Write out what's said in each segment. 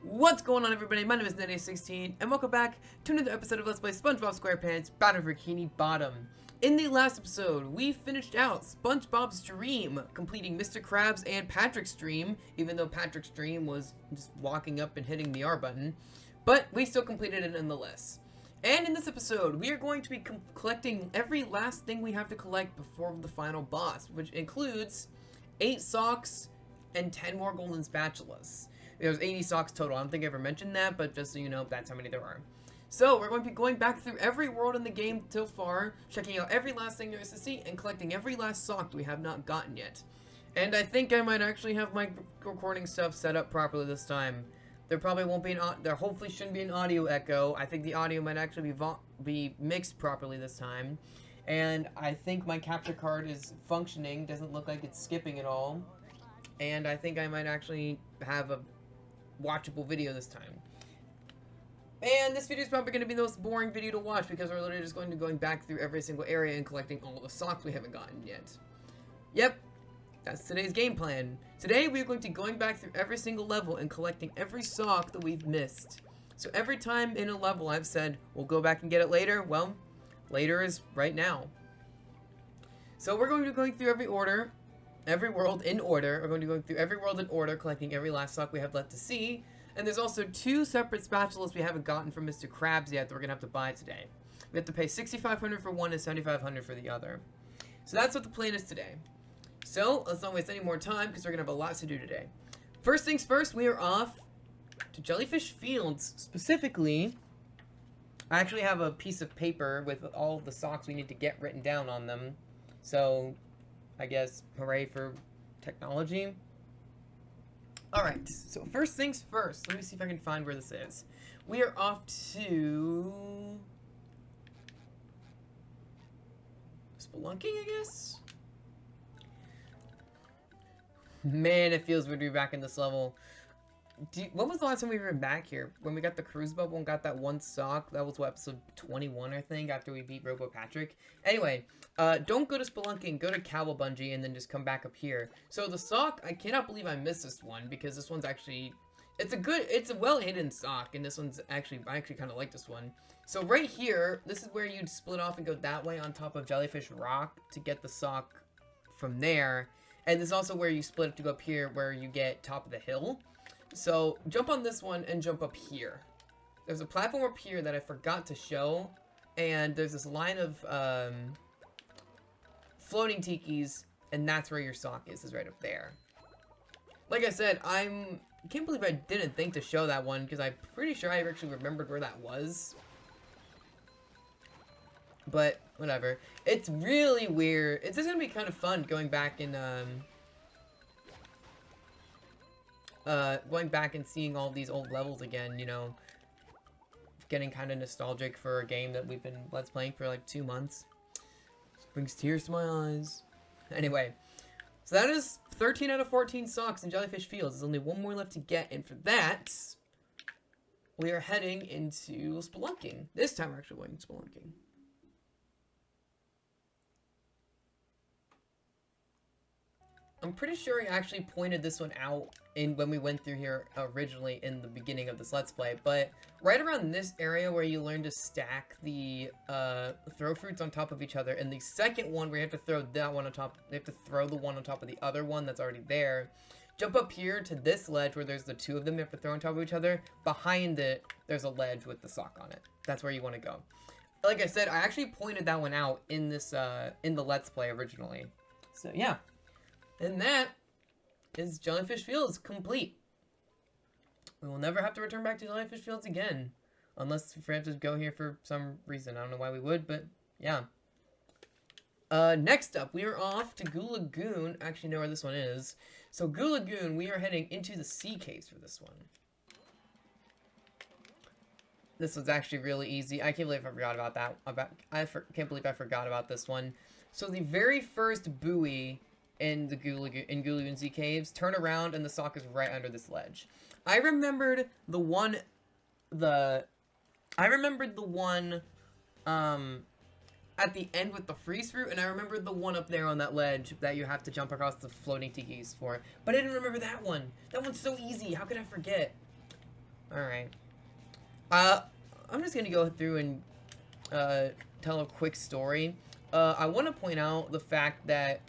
What's going on, everybody? My name is Nettie16, and welcome back to another episode of Let's Play Spongebob Squarepants Battle for Bikini Bottom. In the last episode, we finished out Spongebob's dream, completing Mr. Krabs and Patrick's dream, even though Patrick's dream was just walking up and hitting the R button, but we still completed it nonetheless. And in this episode, we are going to be collecting every last thing we have to collect before the final boss, which includes 8 socks and 10 more golden spatulas. There's 80 socks total. I don't think I ever mentioned that, but just so you know, that's how many there are. So, we're going to be going back through every world in the game till far, checking out every last thing there is to see, and collecting every last sock we have not gotten yet. And I think I might actually have my recording stuff set up properly this time. There probably won't be there hopefully shouldn't be an audio echo. I think the audio might actually be mixed properly this time. And I think my capture card is functioning, doesn't look like it's skipping at all. And I think I might actually have a watchable video this time. And this video is probably going to be the most boring video to watch because we're literally just going back through every single area and collecting all the socks we haven't gotten yet. Yep, that's today's game plan. Today we're going to be going back through every single level and collecting every sock that we've missed. So every time in a level I've said, we'll go back and get it later, well, later is right now. So we're going to be going through every world in order. We're going to go through every world in order, collecting every last sock we have left to see. And there's also 2 separate spatulas we haven't gotten from Mr. Krabs yet that we're going to have to buy today. We have to pay $6,500 for one and $7,500 for the other. So that's what the plan is today. So let's not waste any more time because we're going to have a lot to do today. First things first, we are off to Jellyfish Fields. Specifically, I actually have a piece of paper with all the socks we need to get written down on them. So I guess, hooray for technology. Alright, so first things first. Let me see if I can find where this is. We are off to Spelunking, I guess? Man, it feels weird to be back in this level. When was the last time we were back here? When we got the cruise bubble and got that one sock? That was, what, episode 21, I think, after we beat Robo Patrick. Anyway, don't go to Spelunking, go to Cowabungie, and then just come back up here. So the sock, I cannot believe I missed this one, because this one's actually, it's a well-hidden sock, and this one's actually, I actually kind of like this one. So right here, this is where you'd split off and go that way on top of Jellyfish Rock to get the sock from there. And this is also where you split it to go up here, where you get top of the hill. So, jump on this one and jump up here. There's a platform up here that I forgot to show, and there's this line of floating tikis, and that's where your sock is right up there. Like I said, I can't believe I didn't think to show that one, because I'm pretty sure I actually remembered where that was. But, whatever. It's really weird. It's just gonna be kind of fun going back and, going back and seeing all these old levels again, you know, getting kind of nostalgic for a game that we've been Let's Playing for like 2 months. This brings tears to my eyes. Anyway, so that is 13 out of 14 socks in Jellyfish Fields. There's only one more left to get, and for that, we are heading into Spelunking. This time we're actually going Spelunking. I'm pretty sure I actually pointed this one out when we went through here originally in the beginning of this Let's Play, but right around this area where you learn to stack the throw fruits on top of each other, and the second one where you have to throw that one on top, you have to throw the one on top of the other one that's already there. Jump up here to this ledge where there's the 2 of them you have to throw on top of each other. Behind it, there's a ledge with the sock on it. That's where you want to go. Like I said, I actually pointed that one out in this in the Let's Play originally. So yeah. And that is Jellyfish Fields complete. We will never have to return back to Jellyfish Fields again. Unless we have to go here for some reason. I don't know why we would, but yeah. Next up, we are off to Goo Lagoon. I actually know where this one is. So Goo Lagoon, we are heading into the sea caves for this one. This was actually really easy. I can't believe I forgot about that. Can't believe I forgot about this one. So the very first buoy in the Goo Lagoon Sea Caves, turn around and the sock is right under this ledge. I remembered the one at the end with the freeze fruit, and I remembered the one up there on that ledge that you have to jump across the floating tikis for. But I didn't remember that one. That one's so easy. How could I forget? Alright. I'm just gonna go through and tell a quick story. I want to point out the fact that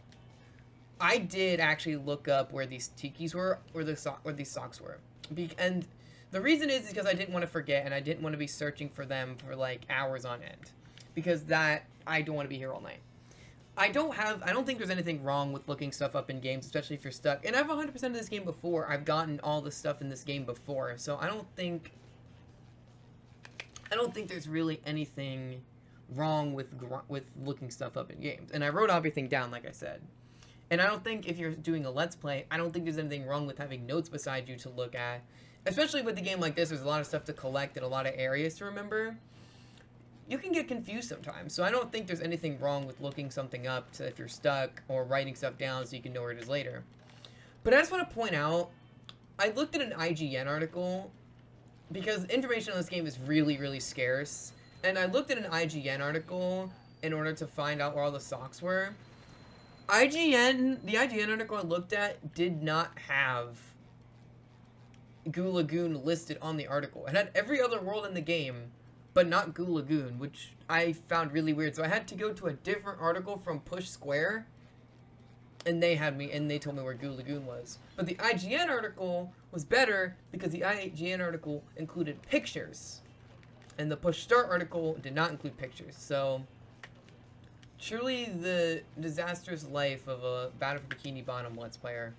I did actually look up where these tikis were, or where these socks were. And the reason is because I didn't want to forget, and I didn't want to be searching for them for like hours on end. Because I don't want to be here all night. I don't think there's anything wrong with looking stuff up in games, especially if you're stuck. And I've 100% of this game before. I've gotten all the stuff in this game before, so I don't think there's really anything wrong with looking stuff up in games. And I wrote everything down, like I said. And I don't think if you're doing a Let's Play, I don't think there's anything wrong with having notes beside you to look at. Especially with a game like this, there's a lot of stuff to collect and a lot of areas to remember. You can get confused sometimes, so I don't think there's anything wrong with looking something up if you're stuck, or writing stuff down so you can know where it is later. But I just want to point out, I looked at an IGN article, because information on this game is really, really scarce, and I looked at an IGN article in order to find out where all the socks were. The IGN article I looked at did not have Goo Lagoon listed on the article. It had every other world in the game, but not Goo Lagoon, which I found really weird. So I had to go to a different article from Push Square, and they told me where Goo Lagoon was. But the IGN article was better because the IGN article included pictures, and the Push Start article did not include pictures. So truly the disastrous life of a Battle for Bikini Bottom Let's Player.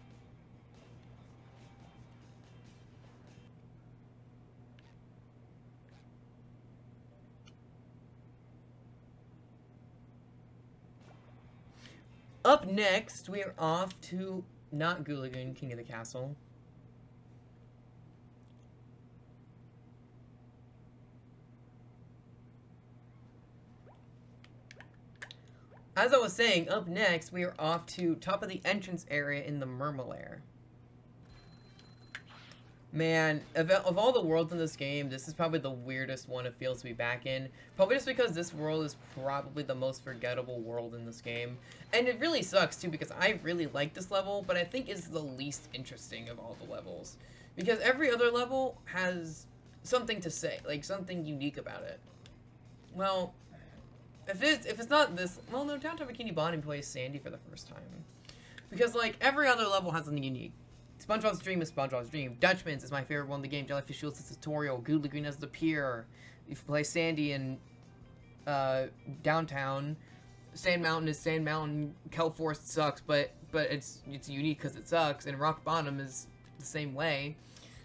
Up next, we are off to not Goo Lagoon, King of the Castle. As I was saying, up next, we are off to top of the entrance area in the Murmelair. Man, of all the worlds in this game, this is probably the weirdest one it feels to be back in. Probably just because this world is probably the most forgettable world in this game. And it really sucks, too, because I really like this level, but I think it's the least interesting of all the levels. Because every other level has something to say, like something unique about it. Well, if it's not this... Well, no, Downtown Bikini Bottom plays Sandy for the first time. Because, like, every other level has something unique. SpongeBob's Dream is SpongeBob's Dream. Dutchman's is my favorite one in the game. Jellyfish Shields is tutorial. Goo Lagoon has the pier. You play Sandy in Downtown. Sand Mountain is Sand Mountain. Kelp Forest sucks, but it's unique because it sucks. And Rock Bottom is the same way.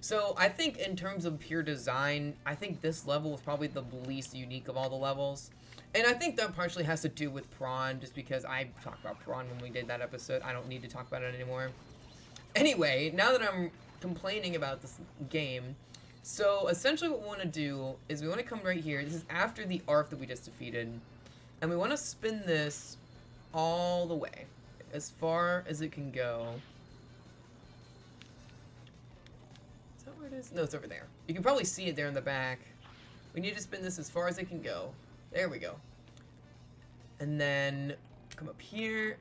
So I think in terms of pure design, I think this level was probably the least unique of all the levels. And I think that partially has to do with Prawn, just because I talked about Prawn when we did that episode. I don't need to talk about it anymore. Anyway, now that I'm complaining about this game, so essentially what we want to do is we want to come right here. This is after the ARF that we just defeated. And we want to spin this all the way, as far as it can go. Is that where it is? No, it's over there. You can probably see it there in the back. We need to spin this as far as it can go. There we go. And then come up here.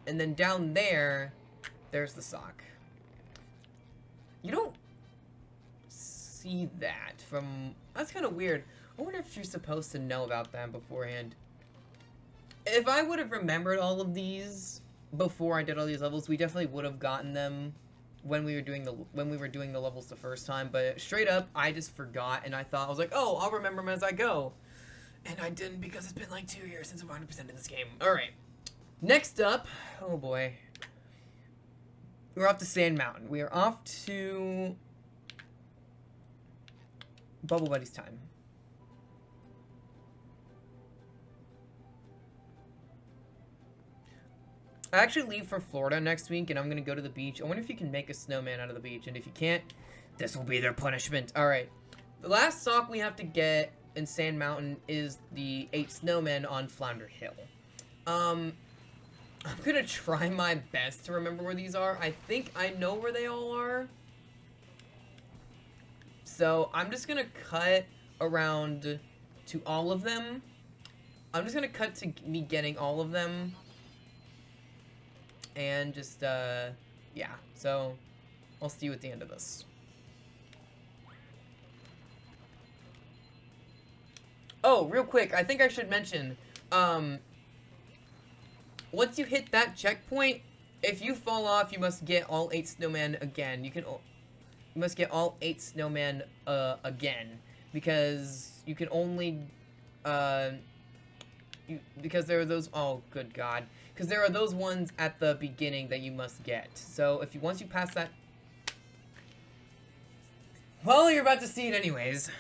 And then down there, there's the sock. You don't see that from... That's kind of weird. I wonder if you're supposed to know about them beforehand. If I would have remembered all of these before I did all these levels, we definitely would have gotten them when we were doing the levels the first time. But straight up, I just forgot, and I was like, oh, I'll remember them as I go. And I didn't, because it's been like 2 years since I'm 100% in this game. Alright. Next up, oh boy. We're off to Sand Mountain. We are off to Bubble Buddy's time. I actually leave for Florida next week, and I'm going to go to the beach. I wonder if you can make a snowman out of the beach, and if you can't, this will be their punishment. Alright. The last sock we have to get in Sand Mountain is the 8 snowmen on Flounder Hill. I'm gonna try my best to remember where these are. I think I know where they all are. So I'm just gonna cut around to all of them. I'm just gonna cut to me getting all of them. And just, yeah. So I'll see you at the end of this. Oh, real quick, I think I should mention, um, once you hit that checkpoint, if you fall off, you must get all 8 snowmen again. You must get all 8 snowmen, again. Because you can only, uh, because there are those, oh, good God. Because there are those ones at the beginning that you must get. So, once you pass that, well, you're about to see it anyways.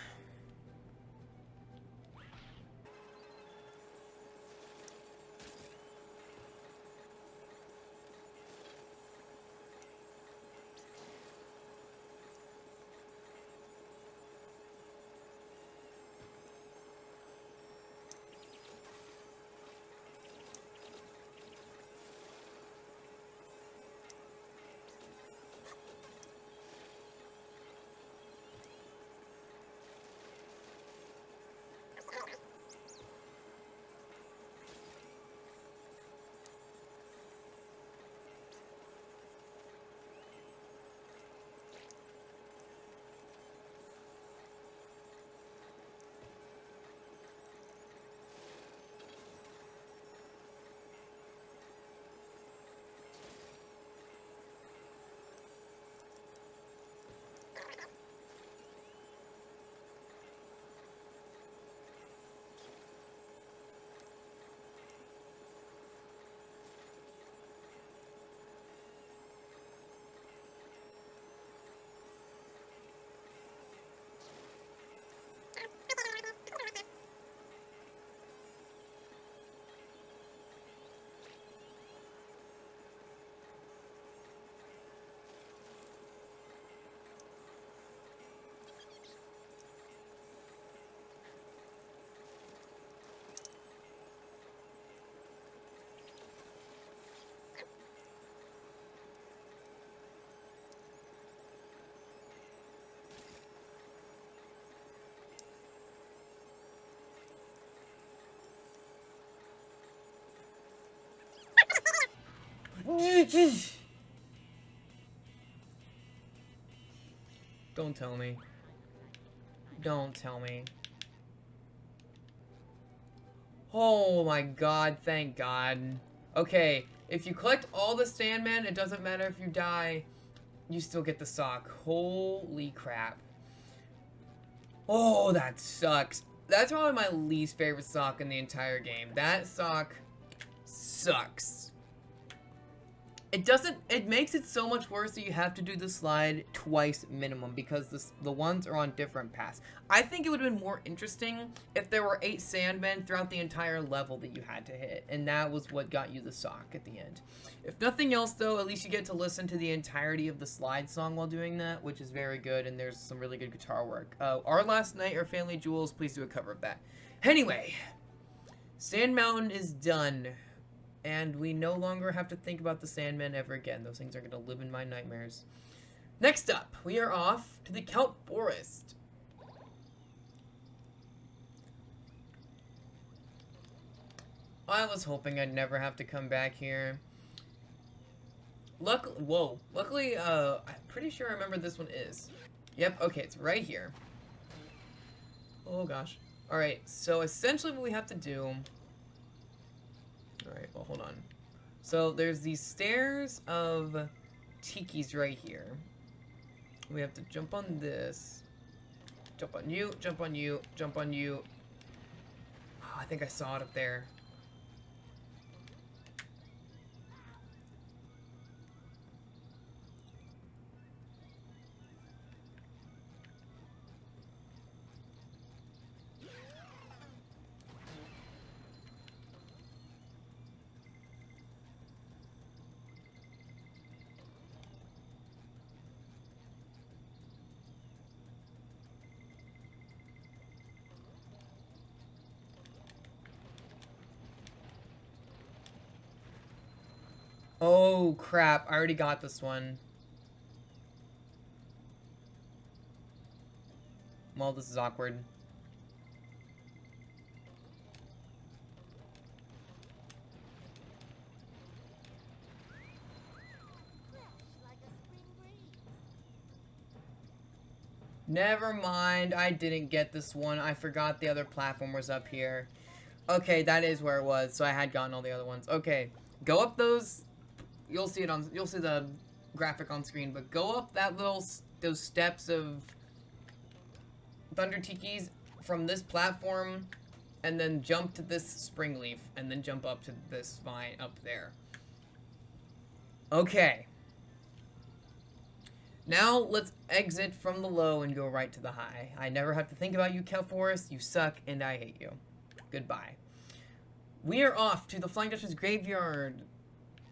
Don't tell me. Don't tell me. Oh my God, thank God. Okay, if you collect all the Sandmen, it doesn't matter if you die, you still get the sock. Holy crap. Oh, that sucks. That's probably my least favorite sock in the entire game. That sock sucks. It makes it so much worse that you have to do the slide twice minimum because the ones are on different paths. I think it would have been more interesting if there were 8 Sandmen throughout the entire level that you had to hit, and that was what got you the sock at the end. If nothing else, though, at least you get to listen to the entirety of the slide song while doing that, which is very good, and there's some really good guitar work. Our Last Night or Family Jewels, please do a cover of that. Anyway, Sand Mountain is done. And we no longer have to think about the Sandmen ever again. Those things are going to live in my nightmares. Next up, we are off to the Kelp Forest. I was hoping I'd never have to come back here. Luckily, I'm pretty sure I remember this one is. Yep, okay, it's right here. Oh gosh. Alright, so essentially what we have to do... Alright, well, hold on. So, there's these stairs of tikis right here. We have to jump on this. Jump on you, jump on you, jump on you. Oh, I think I saw it up there. Oh, crap. I already got this one. Well, this is awkward. Never mind, I didn't get this one. I forgot the other platform was up here. Okay, that is where it was, so I had gotten all the other ones. Okay, go up those. You'll see the graphic on screen, but go up those steps of Thunder Tikis from this platform, and then jump to this spring leaf, and then jump up to this vine up there. Okay. Now, let's exit from the low and go right to the high. I never have to think about you, Kelp Forest. You suck, and I hate you. Goodbye. We are off to the Flying Dutchman's graveyard.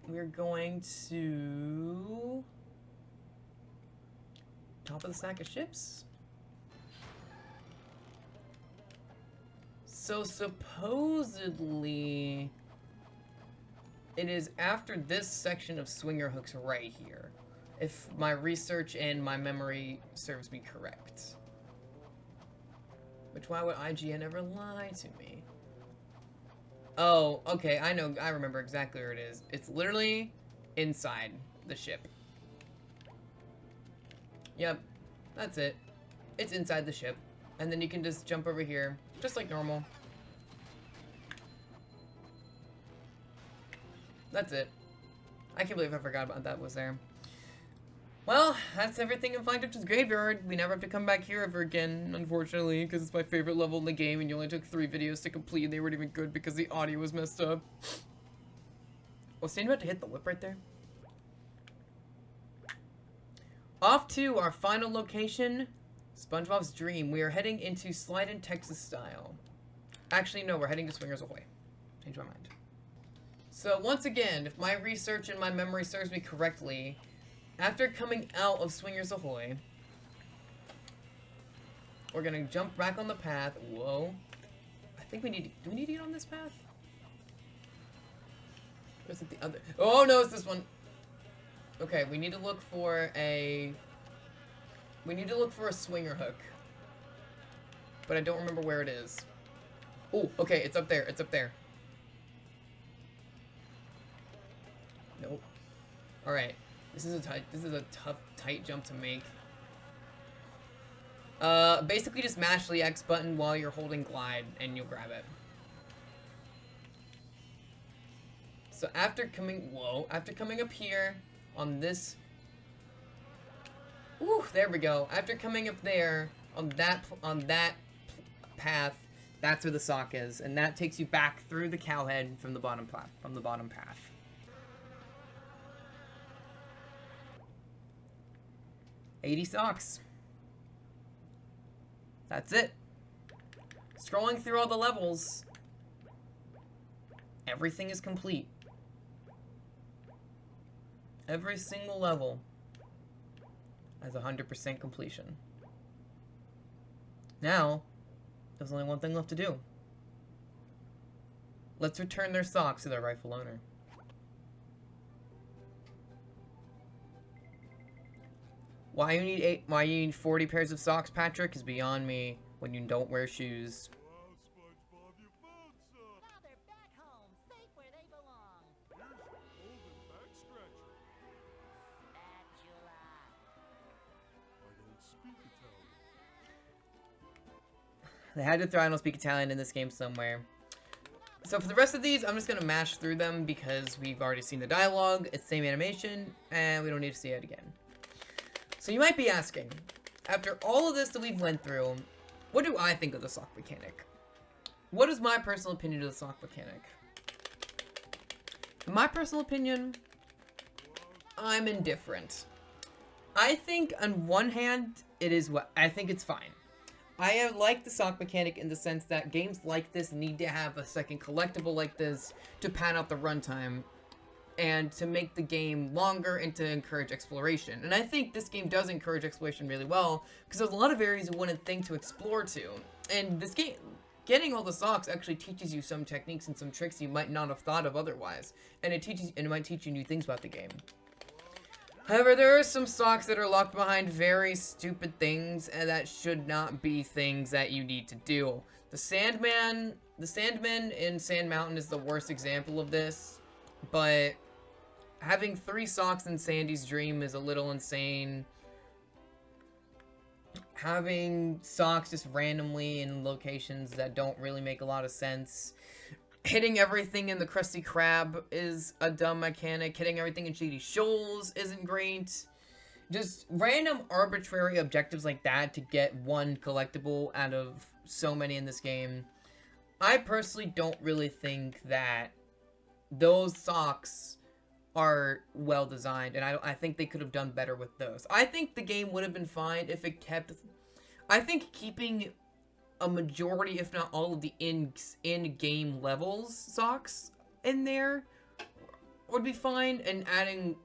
We're going to... top of the stack of ships. So, supposedly... it is after this section of Swinger Hooks right here. If my research and my memory serves me correct. Which, why would IGN ever lie to me? Oh, okay, I know, I remember exactly where it is. It's literally inside the ship. Yep, that's it. It's inside the ship. And then you can just jump over here, just like normal. That's it. I can't believe I forgot about that was there. Well, that's everything in Flying Dutchman's graveyard. We never have to come back here ever again, unfortunately, because it's my favorite level in the game, and you only took 3 videos to complete, and they weren't even good because the audio was messed up. Oh, Sandy about to hit the whip right there. Off to our final location, SpongeBob's Dream. We are heading into Slide-In Texas style. Actually, no, we're heading to Swingers Ahoy. Change my mind. So, once again, if my research and my memory serves me correctly, after coming out of Swingers Ahoy, we're gonna jump back on the path. Whoa. I think we need to, do we need to get on this path? Or is it the other? Oh no, it's this one. Okay, we need to look for a swinger hook. But I don't remember where it is. Oh, okay, it's up there, it's up there. Nope. Alright. This is a tough, tight jump to make. Basically just mash the X button while you're holding glide, and you'll grab it. So after coming up here on this... Ooh, there we go. After coming up there, on that path, that's where the sock is, and that takes you back through the cowhead from the bottom path. $80 socks. That's it. Scrolling through all the levels, everything is complete. Every single level has 100% completion. Now, there's only one thing left to do. Let's return their socks to their rightful owner. Why you need 40 pairs of socks, Patrick, is beyond me when you don't wear shoes. Wow, SpongeBob, you found some. Now they're back home, safe where they belong. Here's your golden back scratcher. Spatula. I don't speak Italian. They had to throw I don't speak Italian in this game somewhere. So for the rest of these, I'm just going to mash through them because we've already seen the dialogue, it's the same animation, and we don't need to see it again. So you might be asking, after all of this that we've went through, what do I think of the sock mechanic? What is my personal opinion of the sock mechanic? In my personal opinion, I'm indifferent. I think on one hand, I think it's fine. I like the sock mechanic in the sense that games like this need to have a second collectible like this to pad out the runtime and to make the game longer and to encourage exploration. And I think this game does encourage exploration really well, because there's a lot of areas you wouldn't think to explore to. And this game, getting all the socks actually teaches you some techniques and some tricks you might not have thought of otherwise. And it might teach you new things about the game. However, there are some socks that are locked behind very stupid things, and that should not be things that you need to do. The Sandman in Sand Mountain is the worst example of this, but having 3 socks in Sandy's Dream is a little insane. having socks just randomly in locations that don't really make a lot of sense. Hitting everything in the Krusty Krab is a dumb mechanic. Hitting everything in Shady Shoals isn't great. Just random arbitrary objectives like that to get one collectible out of so many in this game. I personally don't really think that those socks are well designed, and I think they could have done better with those. I think the game would have been fine if it kept... I think keeping a majority, if not all, of the in-game levels socks in there would be fine, and adding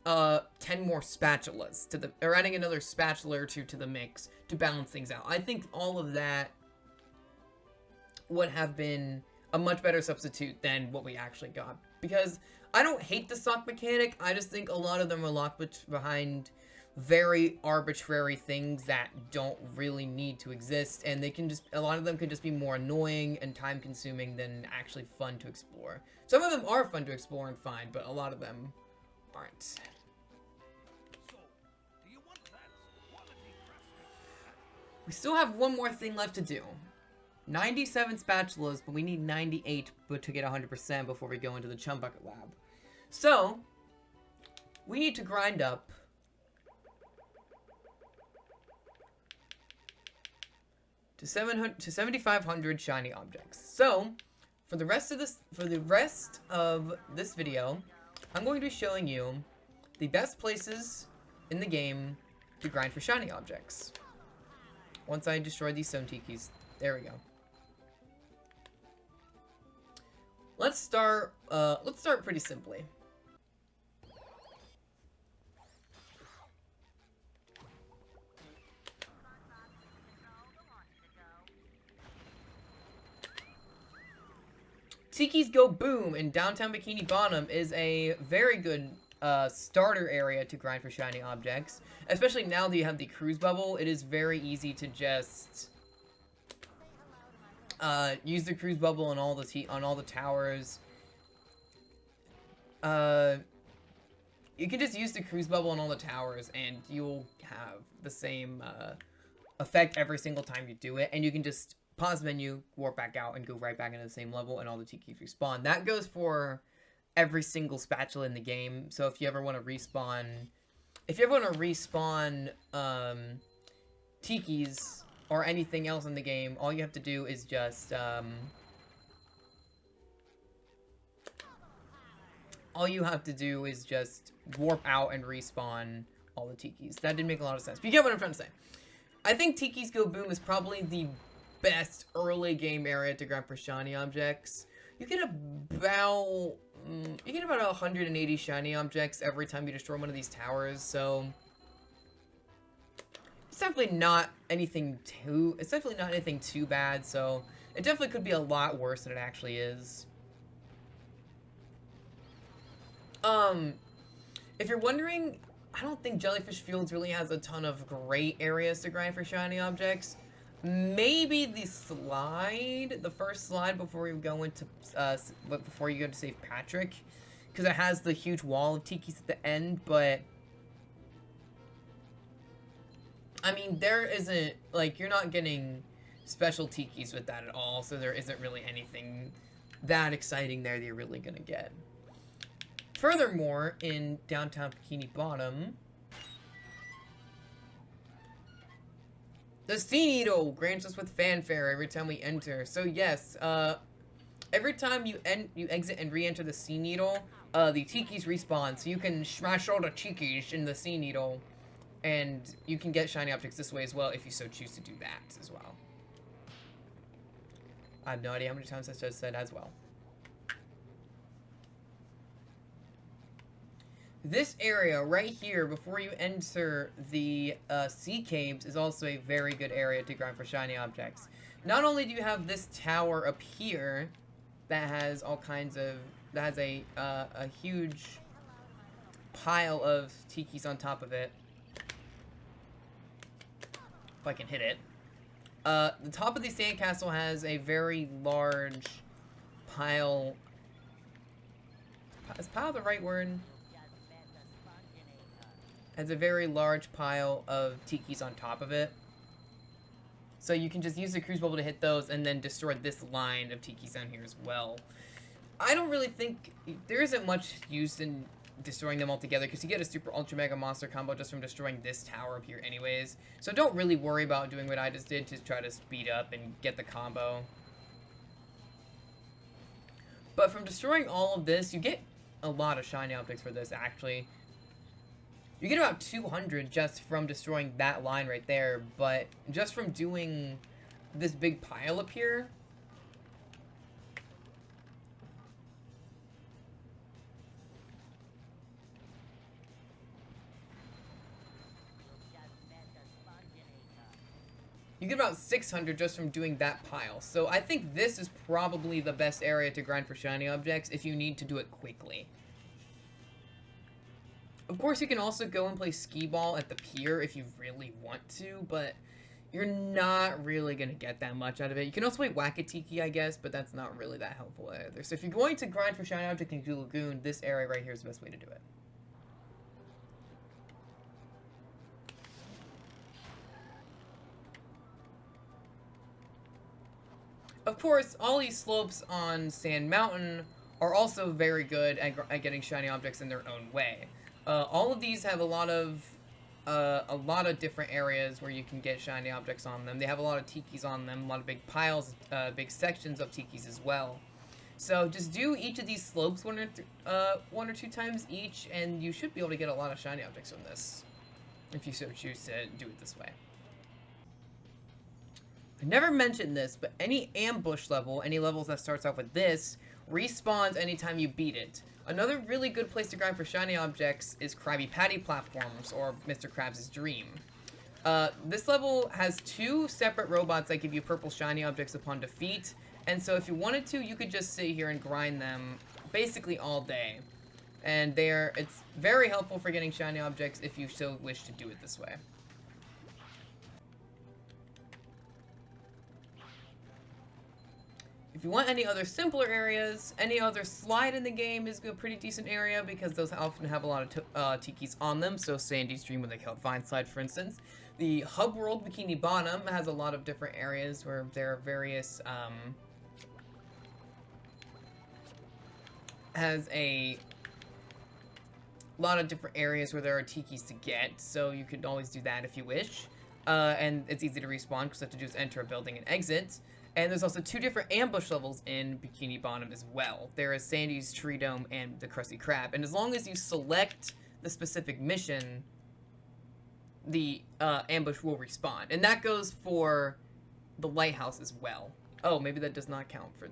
10 more spatulas to the, or adding another spatula or two to the mix to balance things out. I think all of that would have been a much better substitute than what we actually got. Because I don't hate the sock mechanic, I just think a lot of them are locked behind very arbitrary things that don't really need to exist, and they can just, a lot of them could just be more annoying and time consuming than actually fun to explore. Some of them are fun to explore and find, but a lot of them aren't. So, do you want that quality crafted? We still have one more thing left to do. 97 spatulas, but we need 98 to get 100% before we go into the Chum Bucket Lab. So, we need to grind up to 7,500 shiny objects. So, for the rest of this video, I'm going to be showing you the best places in the game to grind for shiny objects. Once I destroy these stone tikis. There we go. Let's start pretty simply. Tiki's Go Boom in downtown Bikini Bottom is a very good starter area to grind for shiny objects. Especially now that you have the cruise bubble, it is very easy to just use the cruise bubble on all the towers. You can just use the cruise bubble on all the towers, and you'll have the same effect every single time you do it. And you can just pause menu, warp back out, and go right back into the same level, and all the tikis respawn. That goes for every single spatula in the game. So if you ever want to respawn, tikis or anything else in the game, all you have to do is just warp out and respawn all the tikis. That didn't make a lot of sense, but you get what I'm trying to say. I think Tiki's Go Boom is probably the best early game area to grind for shiny objects. You get about 180 shiny objects every time you destroy one of these towers, so it's definitely not anything too bad, so it definitely could be a lot worse than it actually is. If you're wondering, I don't think Jellyfish Fields really has a ton of great areas to grind for shiny objects. Maybe the first slide before you go into St. Patrick, because it has the huge wall of tikis at the end. But I mean, there isn't, like, you're not getting special tikis with that at all, so there isn't really anything that exciting there that you're really gonna get. Furthermore, in downtown Bikini Bottom, the Sea Needle grants us with fanfare every time we enter. So yes, every time you exit and re-enter the Sea Needle, the tikis respawn, so you can smash all the tikis in the Sea Needle, and you can get shiny objects this way as well if you so choose to do that as well. I have no idea how many times I just said as well. This area right here, before you enter the sea caves, is also a very good area to grind for shiny objects. Not only do you have this tower up here that has all kinds of, that has a huge pile of tikis on top of it. If I can hit it. The top of the sandcastle has a very large pile. Is pile the right word? has a very large pile of tikis on top of it. So you can just use the crucible to hit those and then destroy this line of tikis down here as well. I don't really think there isn't much use in destroying them all together because you get a super ultra mega monster combo just from destroying this tower up here anyways. So don't really worry about doing what I just did to try to speed up and get the combo. But from destroying all of this, you get a lot of shiny objects for this actually. You get about 200 just from destroying that line right there, but just from doing this big pile up here, Just met the Spongebob. you get about 600 just from doing that pile. So I think this is probably the best area to grind for shiny objects if you need to do it quickly. Of course, you can also go and play skee ball at the pier if you really want to, but you're not really going to get that much out of it. You can also play Whack-A-Tiki, I guess, but that's not really that helpful either. So if you're going to grind for shiny object in Goo Lagoon, this area right here is the best way to do it. Of course, all these slopes on Sand Mountain are also very good at getting shiny objects in their own way. All of these have a lot of different areas where you can get shiny objects on them. They have a lot of tikis on them, a lot of big piles, big sections of tikis as well. So just do each of these slopes one or two times each, and you should be able to get a lot of shiny objects from this, if you so choose to do it this way. I never mentioned this, but any ambush level, any levels that starts off with this, respawns anytime you beat it. Another really good place to grind for shiny objects is Krabby Patty platforms, or Mr. Krabs' Dream. This level has 2 separate robots that give you purple shiny objects upon defeat, and so if you wanted to, you could just sit here and grind them basically all day. And it's very helpful for getting shiny objects if you so wish to do it this way. If you want any other simpler areas, any other slide in the game is a pretty decent area because those often have a lot of tikis on them. So Sandy's Dream with the Kelp Vine slide, for instance. The Hub World Bikini Bottom has a lot of different areas where there are various, has a lot of different areas where there are tikis to get. So you could always do that if you wish. And it's easy to respawn because all you have to do is enter a building and exit. And there's also 2 different ambush levels in Bikini Bottom as well. There is Sandy's Tree Dome and the Krusty Krab. And as long as you select the specific mission, the ambush will respawn. And that goes for the lighthouse as well. Oh, maybe that does not count for...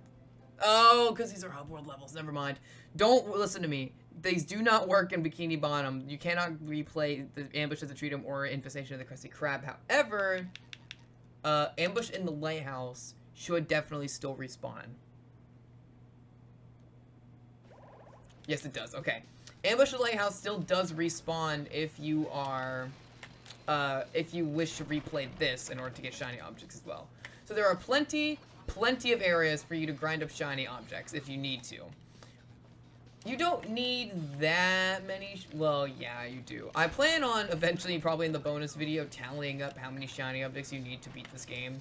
Oh, because these are Hub World levels. Never mind. Don't listen to me. These do not work in Bikini Bottom. You cannot replay the ambush of the Tree Dome or Infestation of the Krusty Krab. However, ambush in the lighthouse should definitely still respawn. Yes, it does. Okay. Ambush the Lighthouse still does respawn if you are, if you wish to replay this in order to get shiny objects as well. So there are plenty of areas for you to grind up shiny objects if you need to. You don't need that many, well, yeah, you do. I plan on eventually, probably in the bonus video, tallying up how many shiny objects you need to beat this game.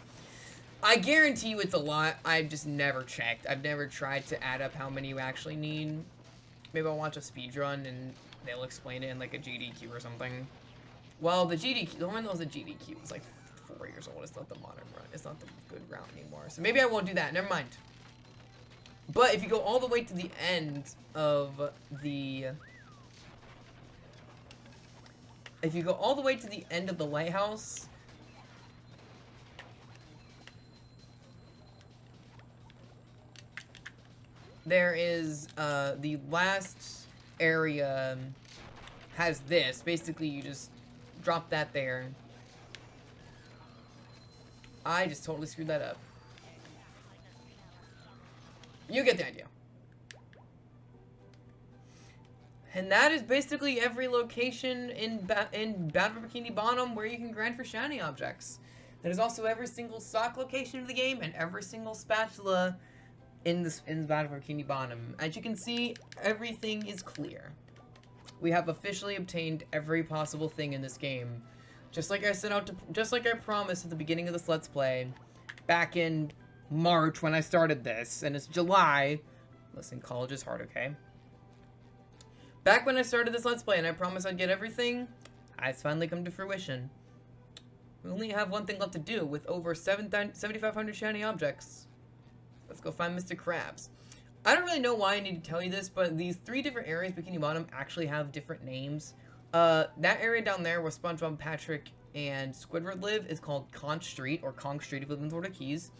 I guarantee you it's a lot. I've just never checked. I've never tried to add up how many you actually need. Maybe I'll watch a speedrun and they'll explain it in like a GDQ or something. Well, the one that was a GDQ was like 4 years old. It's not the modern run. It's not the good route anymore. So maybe I won't do that. Never mind. But if you go all the way to the end of the... If you go all the way to the end of the lighthouse... There is, the last area has this. Basically, you just drop that there. I just totally screwed that up. You get the idea. And that is basically every location in Battle for Bikini Bottom where you can grind for shiny objects. That is also every single stock location of the game and every single spatula in the Battle for Bikini Bottom. As you can see, everything is clear. we have officially obtained every possible thing in this game. Just like I promised at the beginning of this Let's Play, back in March when I started this, and it's July. Listen, college is hard, okay? Back when I started this Let's Play and I promised I'd get everything, it's finally come to fruition. We only have one thing left to do with over 7,500 shiny objects. Let's go find Mr. Krabs. I don't really know why I need to tell you this, but these 3 different areas, Bikini Bottom, actually have different names. That area down there where SpongeBob, Patrick, and Squidward live is called Conch Street, or Kong Street if you live in Florida Keys.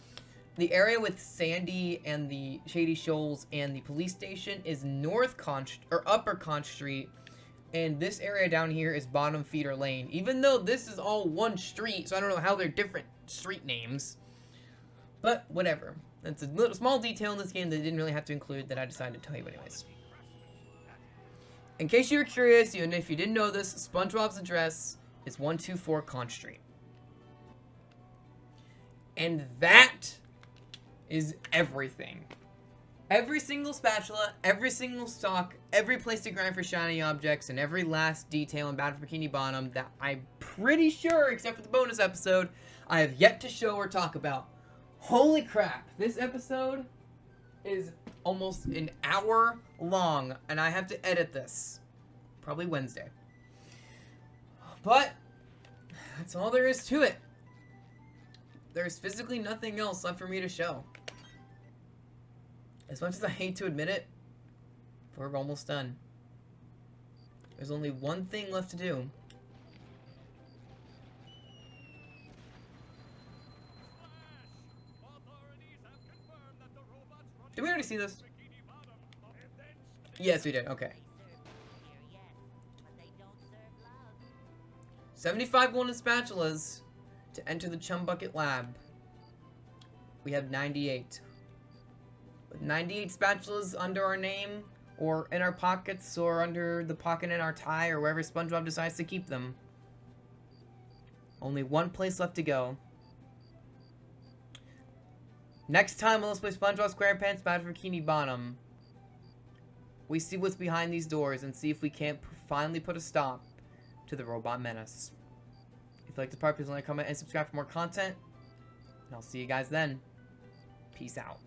The area with Sandy and the Shady Shoals and the police station is North Conch, or Upper Conch Street. And this area down here is Bottom Feeder Lane. Even though this is all one street, so I don't know how they're different street names. But, whatever. That's a little small detail in this game that they didn't really have to include that I decided to tell you anyways. In case you were curious, and if you didn't know this, SpongeBob's address is 124 Conch Street. And that is everything. Every single spatula, every single stock, every place to grind for shiny objects, and every last detail in Battle for Bikini Bottom that I'm pretty sure, except for the bonus episode, I have yet to show or talk about. Holy crap, this episode is almost an hour long, and I have to edit this. Probably Wednesday. But, that's all there is to it. There's physically nothing else left for me to show. As much as I hate to admit it, we're almost done. There's only one thing left to do. Did we already see this? Yes, we did. Okay. 75 golden spatulas to enter the Chum Bucket Lab. We have 98. With 98 spatulas under our name, or in our pockets, or under the pocket in our tie, or wherever SpongeBob decides to keep them. Only one place left to go. Next time on Let's Play SpongeBob SquarePants Battle for Bikini Bottom, we see what's behind these doors and see if we can't finally put a stop to the robot menace. If you like this part, please like, comment, and subscribe for more content. And I'll see you guys then. Peace out.